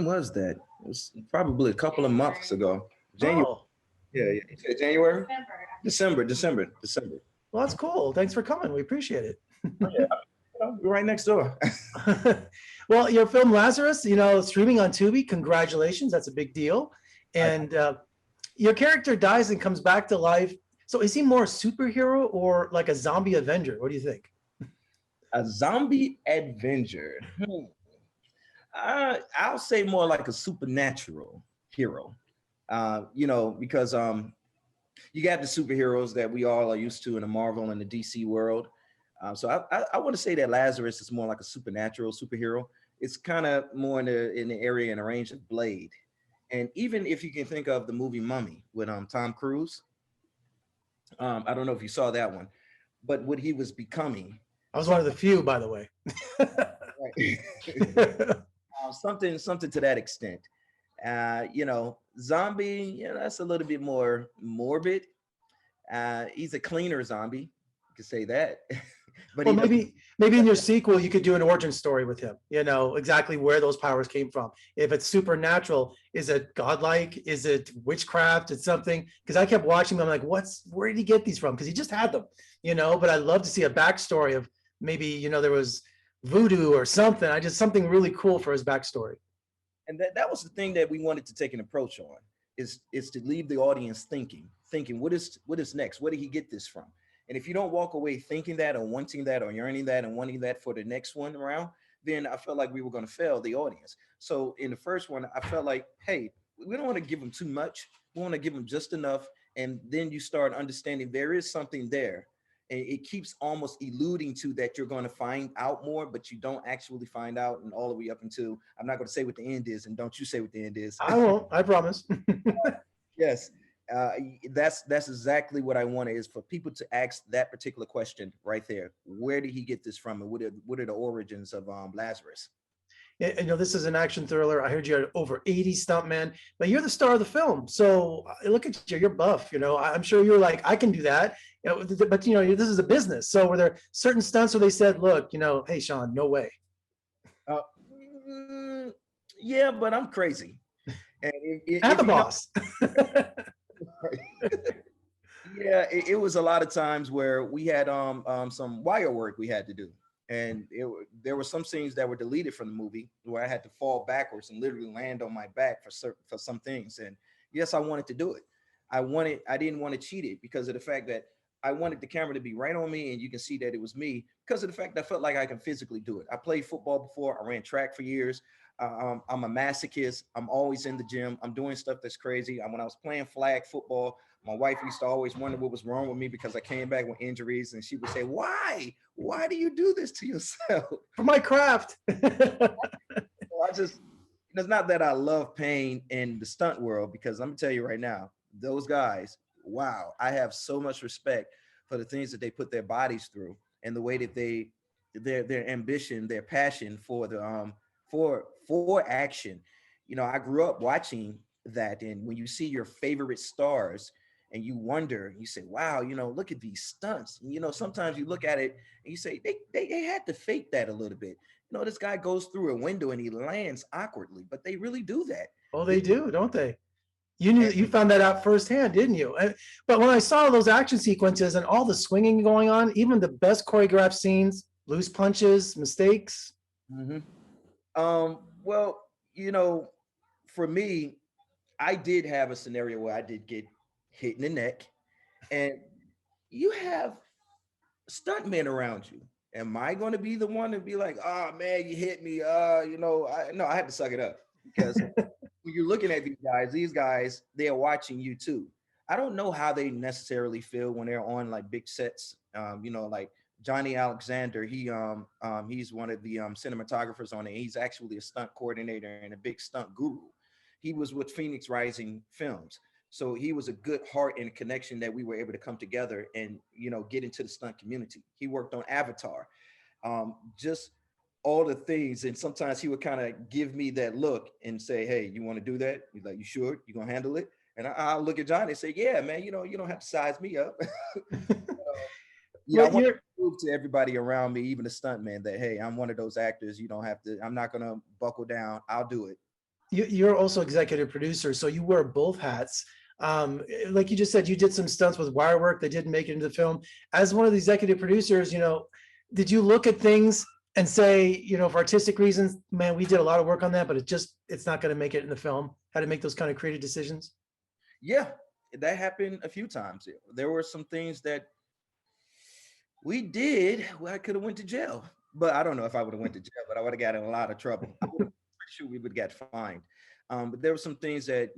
when was that? It was probably a couple of months ago. January. Oh, Yeah, yeah. You said January? December. well, that's cool. Thanks for coming. We appreciate it. Oh, yeah. We're right next door. Well, your film Lazarus, streaming on Tubi. Congratulations, that's a big deal. I, And your character dies and comes back to life. So is he more a superhero or like a zombie Avenger? What do you think? a zombie Avenger. I'll say more like a supernatural hero. Because you got the superheroes that we all are used to in the Marvel and the DC world. So I want to say that Lazarus is more like a supernatural superhero. It's kind of more in the area and the range of Blade. And even if you can think of the movie Mummy with Tom Cruise, I don't know if you saw that one, but what he was becoming, I was one some, of the few, by the way. right. Something to that extent. Zombie, that's a little bit more morbid. He's a cleaner zombie, you could say that. But Well, he doesn't. maybe in your sequel you could do an origin story with him. Exactly where those powers came from. If it's supernatural, is it godlike? Is it witchcraft? It's something. Because I kept watching them, I'm like, where did he get these from? Because he just had them, But I'd love to see a backstory of maybe there was voodoo or something. I just something really cool for his backstory. And that was the thing that we wanted to take an approach on, is to leave the audience thinking what is next? Where did he get this from? And if you don't walk away thinking that or wanting that or yearning that and wanting that for the next one around, then I felt like we were going to fail the audience. So in the first one, I felt like, hey, we don't want to give them too much. We want to give them just enough. And then you start understanding there is something there. And it keeps almost alluding to that you're going to find out more, but you don't actually find out. And all the way up until, I'm not going to say what the end is. And don't you say what the end is. I won't. I promise. Yes, uh, that's exactly what I wanted, is for people to ask that particular question right there. Where did he get this from, and what are the origins of Lazarus? This is an action thriller. I heard you had over 80 stuntmen, but you're the star of the film. So look at you, you're buff. I'm sure you're like, I can do that. But this is a business. So were there certain stunts where they said, look, hey, Sean, no way. Uh, mm, yeah, but I'm crazy, and And if the you know, boss. yeah, it was a lot of times where we had some wire work we had to do, and there were some scenes that were deleted from the movie where I had to fall backwards and literally land on my back for some things. And yes, I wanted to do it. I didn't want to cheat it because of the fact that I wanted the camera to be right on me and you can see that it was me, because of the fact that I felt like I can physically do it. I played football before. I ran track for years. I'm a masochist. I'm always in the gym. I'm doing stuff that's crazy. When I was playing flag football, my wife used to always wonder what was wrong with me because I came back with injuries, and she would say, "Why? Why do you do this to yourself?" For my craft. So it's not that I love pain in the stunt world, because I'm gonna tell you right now, those guys, wow, I have so much respect for the things that they put their bodies through, and the way that their ambition, their passion for the for action. I grew up watching that, and when you see your favorite stars and you wonder, you say, wow, look at these stunts. And, sometimes you look at it and you say, they had to fake that a little bit. This guy goes through a window and he lands awkwardly, but they really do that. Oh, they They, do, don't they? You and found that out firsthand, didn't you? But when I saw those action sequences and all the swinging going on, even the best choreographed scenes, loose punches, mistakes. Mhm. Well, for me, I did have a scenario where I did get hit in the neck, and you have stuntmen around you. Am I going to be the one to be like, "Oh man, you hit me"? No, I had to suck it up, because when you're looking at these guys, they are watching you too. I don't know how they necessarily feel when they're on like big sets. Like Johnny Alexander, he's one of the cinematographers on it. He's actually a stunt coordinator and a big stunt guru. He was with Phoenix Rising Films. So he was a good heart and connection that we were able to come together and get into the stunt community. He worked on Avatar, just all the things. And sometimes he would kind of give me that look and say, "Hey, you want to do that?" He's like, "You sure? You gonna handle it?" And I'll look at Johnny and say, "Yeah, man. You don't have to size me up." I But want to you're prove to everybody around me, even the stuntman, that hey, I'm one of those actors. You don't have to. I'm not gonna buckle down. I'll do it. you're also executive producer, so you wear both hats. Like you just said, you did some stunts with wire work that didn't make it into the film. As one of the executive producers, did you look at things and say, for artistic reasons, man, we did a lot of work on that, but it's not going to make it in the film? How to make those kind of creative decisions? Yeah, that happened a few times. There were some things that we did. Well, I could have went to jail, but I don't know if I would have went to jail, but I would have got in a lot of trouble. I would have pretty sure we would get fined. But there were some things that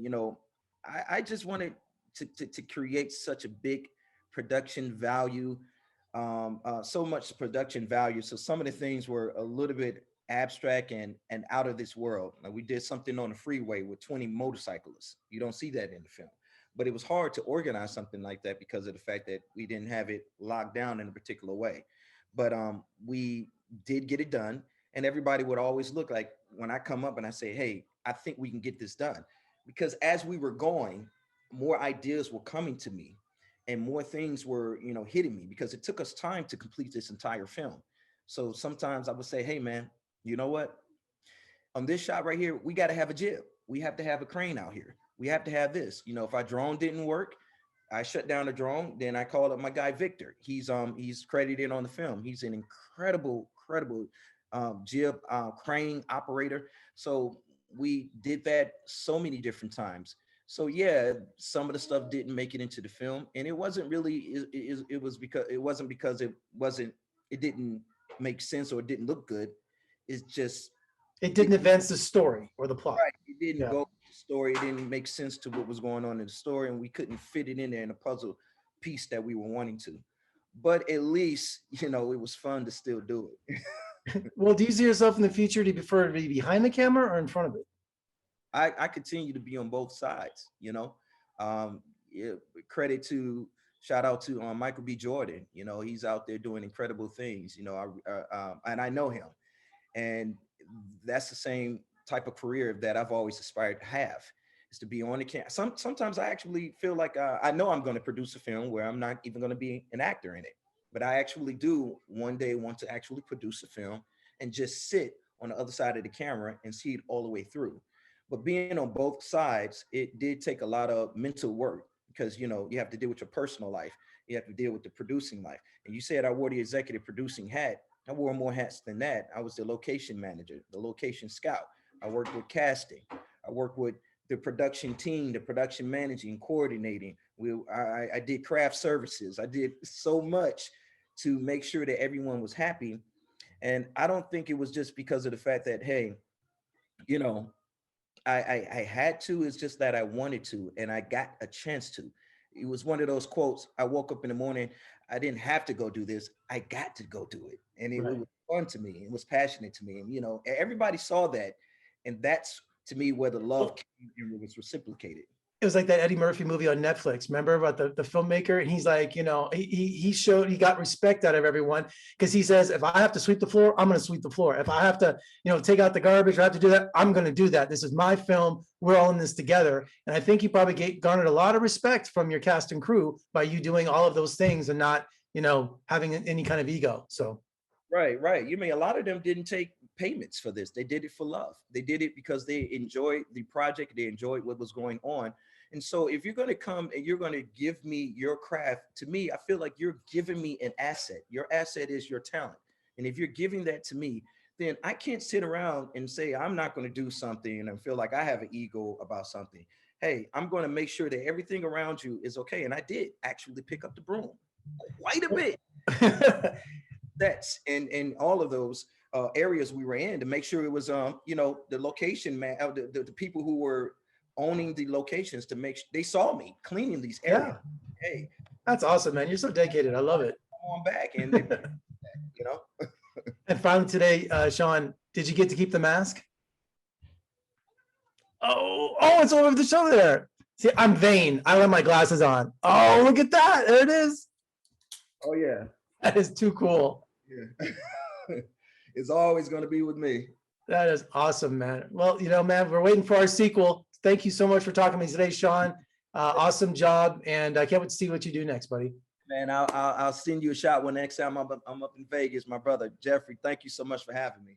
I just wanted to create such a big production value, so much production value. So some of the things were a little bit abstract and out of this world. Like we did something on the freeway with 20 motorcyclists. You don't see that in the film, but it was hard to organize something like that because of the fact that we didn't have it locked down in a particular way. But we did get it done, and everybody would always look like when I come up and I say, "Hey, I think we can get this done," because as we were going, more ideas were coming to me, and more things were hitting me because it took us time to complete this entire film. So sometimes I would say, "Hey, man, you know what? On this shot right here, we got to have a jib. We have to have a crane out here. We have to have this. If our drone didn't work, I shut down the drone. Then I called up my guy Victor. He's credited on the film. He's an incredible jib crane operator. So we did that so many different times. So yeah, some of the stuff didn't make it into the film, and it wasn't really. It was because it didn't make sense or it didn't look good. It's just It it didn't advance the story or the plot. right. It didn't Yeah. go with the story. It didn't make sense to what was going on in the story, and we couldn't fit it in there in a puzzle piece that we were wanting to. But at least, it was fun to still do it. Well, do you see yourself in the future? Do you prefer to be behind the camera or in front of it? I continue to be on both sides. Yeah, credit to shout out to Michael B. Jordan. He's out there doing incredible things. And I know him, and that's the same type of career that I've always aspired to have, is to be on the camera. Sometimes I actually feel like I know I'm going to produce a film where I'm not even going to be an actor in it, but I actually do one day want to actually produce a film and just sit on the other side of the camera and see it all the way through. But being on both sides, it did take a lot of mental work because you have to deal with your personal life, you have to deal with the producing life. And you said I wore the executive producing hat. I wore more hats than that. I was the location manager, the location scout. I worked with casting. I worked with the production team, the production managing, coordinating. I did craft services. I did so much to make sure that everyone was happy. And I don't think it was just because of the fact that, hey, you know, I had to. It's just that I wanted to, and I got a chance to. It was one of those quotes. I woke up in the morning. I didn't have to go do this. I got to go do it, and it Right. was fun to me. It was passionate to me, and everybody saw that, and that's to me where the love Well, came and it was reciprocated. it was like that Eddie Murphy movie on Netflix. Remember about the filmmaker? And he's like, he got respect out of everyone because he says, if I have to sweep the floor, I'm going to sweep the floor. If I have to, take out the garbage or have to do that, I'm going to do that. This is my film. We're all in this together. And I think you probably garnered a lot of respect from your cast and crew by you doing all of those things and not, having any kind of ego. So Right, right. You mean a lot of them didn't take payments for this. They did it for love. They did it because they enjoyed the project. They enjoyed what was going on. And so if you're going to come and you're going to give me your craft, to me, I feel like you're giving me an asset. Your asset is your talent. And if you're giving that to me, then I can't sit around and say I'm not going to do something and feel like I have an ego about something. Hey, I'm going to make sure that everything around you is okay. And I did actually pick up the broom quite a bit. That's in all of those areas we were in to make sure it was the location man, the people who were owning the locations to make they saw me cleaning these areas. yeah, Hey, that's awesome, man. You're so dedicated. I love it. come on back, and they, you know And finally today, Sean, did you get to keep the mask? Oh, it's over the shoulder there. See, I'm vain. I have my glasses on. Oh, look at that. There it is. oh yeah, That is too cool. yeah. It's always going to be with me. That is awesome, man. Well, man, we're waiting for our sequel. Thank you so much for talking to me today, Sean. Awesome job. And I can't wait to see what you do next, buddy. Man, I'll send you a shot when next time I'm up in Vegas, my brother Jeffrey. Thank you so much for having me.